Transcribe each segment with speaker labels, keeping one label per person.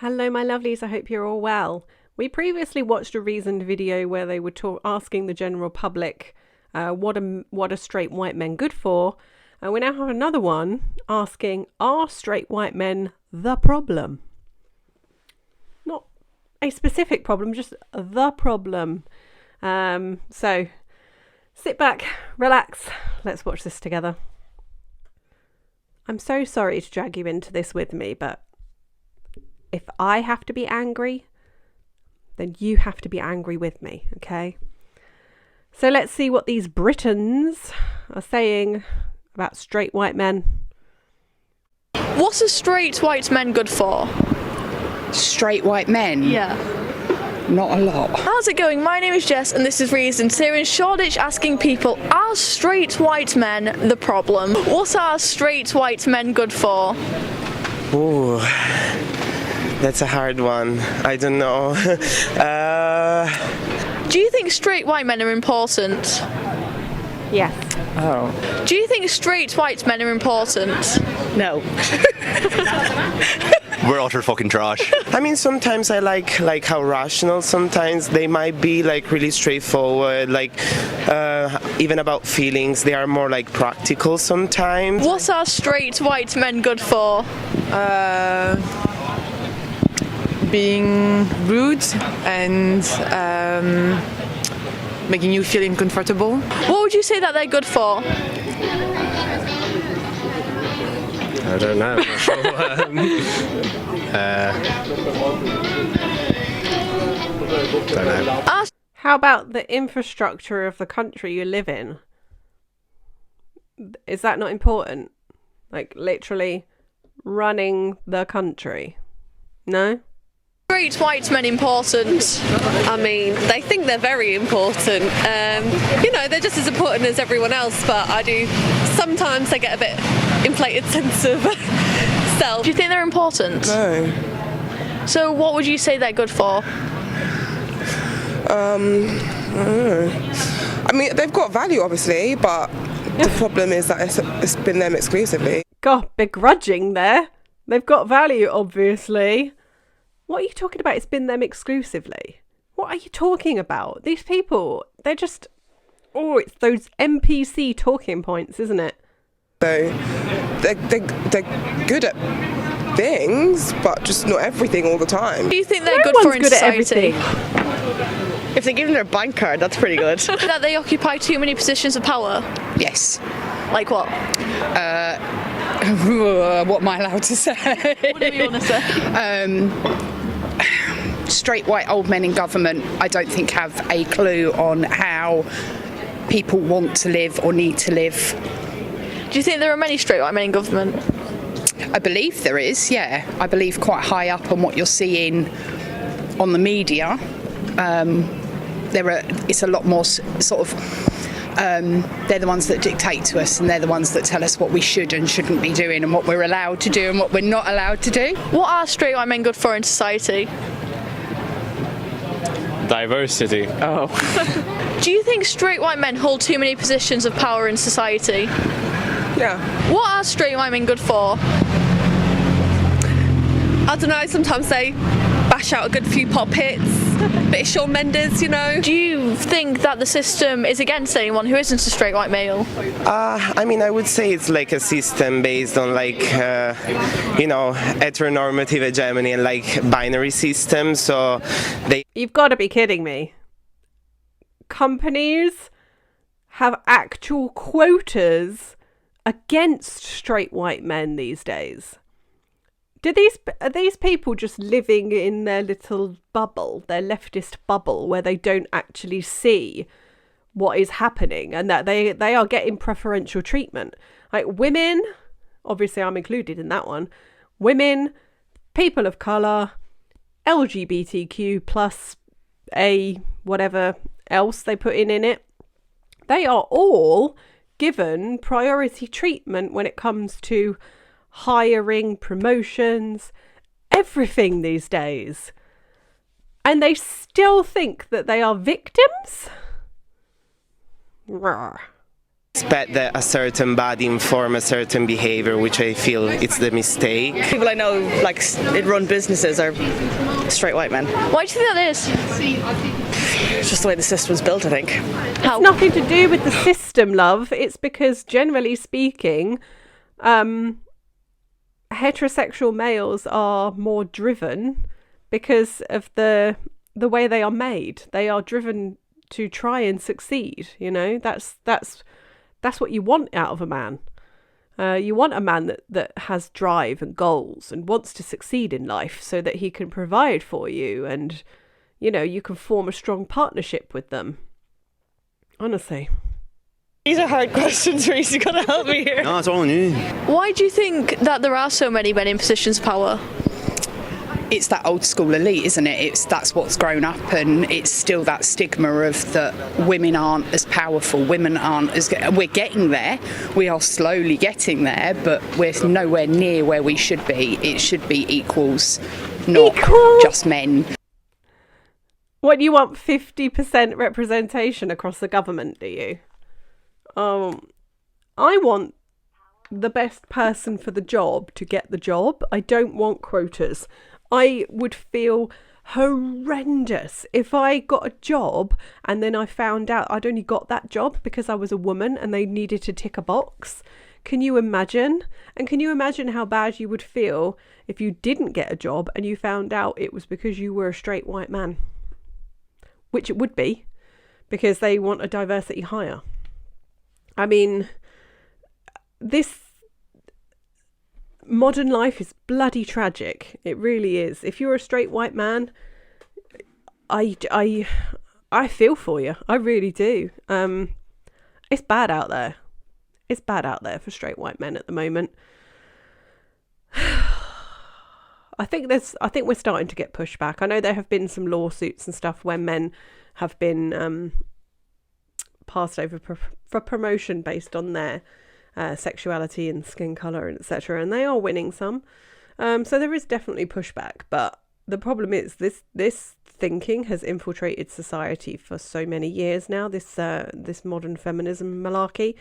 Speaker 1: Hello my lovelies, I hope you're all well. We previously watched a reasoned video where they were asking the general public what are straight white men good for, and we now have another one asking, are straight white men the problem? Not a specific problem, just the problem. So sit back, relax, let's watch this together. I'm so sorry to drag you into this with me, but if I have to be angry, then you have to be angry with me, okay? So let's see what these Britons are saying about straight white men.
Speaker 2: What are straight white men good for?
Speaker 3: Straight white men?
Speaker 2: Yeah.
Speaker 3: Not a lot.
Speaker 2: How's it going? My name is Jess and this is Reasons. Here in Shoreditch asking people, are straight white men the problem? What are straight white men good for?
Speaker 4: Ooh, that's a hard one. I don't know.
Speaker 2: Do you think straight white men are important?
Speaker 1: Yes.
Speaker 3: Oh.
Speaker 2: Do you think straight white men are important?
Speaker 3: No.
Speaker 5: We're utter fucking trash.
Speaker 4: I mean, sometimes I like how rational sometimes they might be, like really straightforward, like even about feelings, they are more like practical sometimes.
Speaker 2: What are straight white men good for?
Speaker 6: Being rude and making you feel uncomfortable.
Speaker 2: What would you say that they're good for?
Speaker 7: I don't know. I'm not sure. Don't know.
Speaker 1: How about the infrastructure of the country you live in? Is that not important? Like literally running the country? No?
Speaker 2: Straight white men important?
Speaker 8: I mean, they think they're very important. They're just as important as everyone else, but sometimes I get a bit inflated sense of self.
Speaker 2: Do you think they're important?
Speaker 4: No.
Speaker 2: So what would you say they're good for?
Speaker 9: I mean, they've got value, obviously, but the problem is that it's been them exclusively.
Speaker 1: God, begrudging there. They've got value, obviously. What are you talking about? It's been them exclusively. What are you talking about? These people, they're just... Oh, it's those NPC talking points, isn't it?
Speaker 9: So they're good at things, but just not everything all the time.
Speaker 2: Do you think they're good for in society?
Speaker 8: If they're given their bank card, that's pretty good.
Speaker 2: That they occupy too many positions of power?
Speaker 3: Yes.
Speaker 2: Like what?
Speaker 3: What am I allowed to say?
Speaker 2: Whatever you want to say.
Speaker 3: Straight white old men in government, I don't think have a clue on how people want to live or need to live.
Speaker 2: Do you think there are many straight white men in government?
Speaker 3: I believe there is, yeah. I believe quite high up on what you're seeing on the media. It's a lot more sort of, they're the ones that dictate to us and they're the ones that tell us what we should and shouldn't be doing and what we're allowed to do and what we're not allowed to do.
Speaker 2: What are straight white men good for in society?
Speaker 7: Diversity.
Speaker 9: Oh.
Speaker 2: Do you think straight white men hold too many positions of power in society?
Speaker 9: Yeah.
Speaker 2: What are straight white men good for?
Speaker 8: I don't know, sometimes they bash out a good few pop hits, bit of Shawn Mendes,
Speaker 2: Do you think that the system is against anyone who isn't a straight white male?
Speaker 4: I mean, I would say it's like a system based on heteronormative hegemony and like binary systems. So
Speaker 1: You've got to be kidding me. Companies have actual quotas against straight white men these days. Are these people just living in their little bubble, their leftist bubble, where they don't actually see what is happening and that they are getting preferential treatment? Like women, obviously I'm included in that one, women, people of colour, LGBTQ plus a whatever else they put in it, they are all given priority treatment when it comes to hiring, promotions, everything these days. And they still think that they are victims? Rawr.
Speaker 4: expect that a certain body inform a certain behavior, which I feel it's the mistake.
Speaker 5: People I know, like, run businesses are straight white men.
Speaker 2: Why do you think that is?
Speaker 5: It's just the way the system's built, I think.
Speaker 2: How?
Speaker 1: It's nothing to do with the system, love. It's because, generally speaking, heterosexual males are more driven because of the way they are made. They are driven to try and succeed. You know, that's what you want out of a man. You want a man that has drive and goals and wants to succeed in life so that he can provide for you and, you know, you can form a strong partnership with them. Honestly.
Speaker 5: These are hard questions, Reese. You gotta help me here.
Speaker 10: No, it's all new.
Speaker 2: Why do you think that there are so many men in positions of power?
Speaker 3: It's that old school elite, isn't it? That's what's grown up, and it's still that stigma of that women aren't as powerful, women aren't as... We're getting there, we are slowly getting there, but we're nowhere near where we should be. It should be equals, not just men.
Speaker 1: What, do you want 50% representation across the government, do you? I want the best person for the job to get the job. I don't want quotas. I would feel horrendous if I got a job and then I found out I'd only got that job because I was a woman and they needed to tick a box. Can you imagine? And can you imagine how bad you would feel if you didn't get a job and you found out it was because you were a straight white man? Which it would be, because they want a diversity hire. I mean, this modern life is bloody tragic. It really is. If you're a straight white man, I feel for you. I really do. It's bad out there. It's bad out there for straight white men at the moment. I think we're starting to get pushback. I know there have been some lawsuits and stuff where men have been passed over for promotion based on their sexuality and skin colour and etc. And they are winning some. So there is definitely pushback. But the problem is this thinking has infiltrated society for so many years now, this modern feminism malarkey.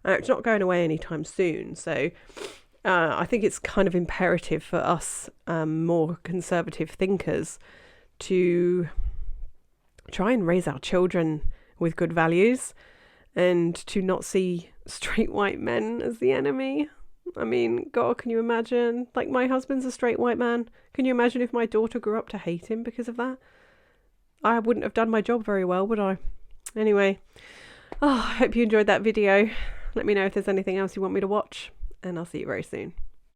Speaker 1: It's not going away anytime soon. So I think it's kind of imperative for us more conservative thinkers to try and raise our children with good values and to not see straight white men as the enemy. I mean, God, can you imagine? Like, my husband's a straight white man. Can you imagine if my daughter grew up to hate him because of that? I wouldn't have done my job very well, would I? Anyway, I hope you enjoyed that video. Let me know if there's anything else you want me to watch, and I'll see you very soon.